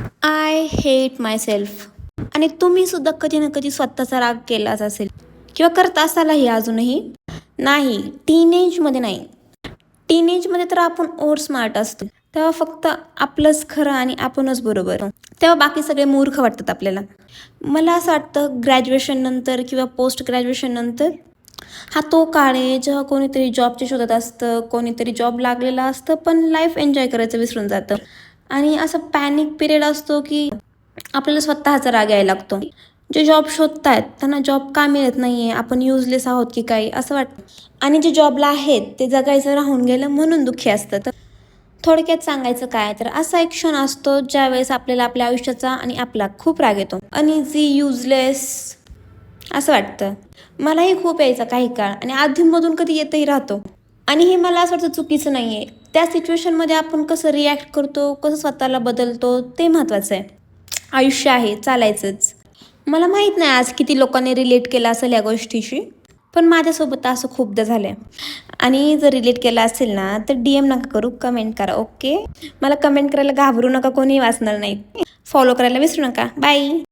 I hate my self. आणि तुम्ही सुद्धा कधी ना कधी स्वतःचा राग केलाच असेल किंवा करत असालही अजूनही. नाही, टीनेजमध्ये नाही. टीनेजमध्ये तर आपण ओव्हर स्मार्ट असतो. तेव्हा फक्त आपलंच खरं आणि आपणच बरोबर. तेव्हा बाकी सगळे मूर्ख वाटतात आपल्याला. मला असं वाटतं ग्रॅज्युएशननंतर किंवा पोस्ट ग्रॅज्युएशननंतर हा तो काळ आहे जेव्हा कोणीतरी जॉबच्या शोधात असतं, कोणीतरी जॉब लागलेला असतं, पण लाईफ एन्जॉय करायचं विसरून जातं. आणि असं पॅनिक पिरियड असतो की आपल्याला स्वतःचा राग यायला लागतो. जे जॉब शोधतायत त्यांना जॉब का मिळत नाही आहे, आपण युजलेस आहोत की काही असं वाटतं. आणि जे जॉबला आहेत ते जगायचं राहून गेलं म्हणून दुःखी असतं. तर थोडक्यात सांगायचं काय तर असा एक क्षण असतो ज्यावेळेस आपल्याला आपल्या आयुष्याचा आणि आपला खूप राग येतो आणि जी युजलेस असं वाटतं. मलाही खूप यायचा काही काळ आणि अधूनमधून कधी येतही राहतो. आणि हे मला असं वाटतं चुकीचं नाही आहे. त्या सिच्युएशनमध्ये आपण कसं रिॲक्ट करतो, कसं स्वतःला बदलतो ते महत्त्वाचं आहे. आयुष्य आहे, चालायचंच. मला माहीत नाही आज किती लोकांनी रिलेट केलं असेल या गोष्टीशी, पण माझ्यासोबत असं खूपदा झालं आहे. आणि जर रिलेट केलं असेल ना, तर DM नका करू, कमेंट करा, ओके? मला कमेंट करायला घाबरू नका, कोणीही वाचणार नाही. फॉलो करायला विसरू नका. बाय.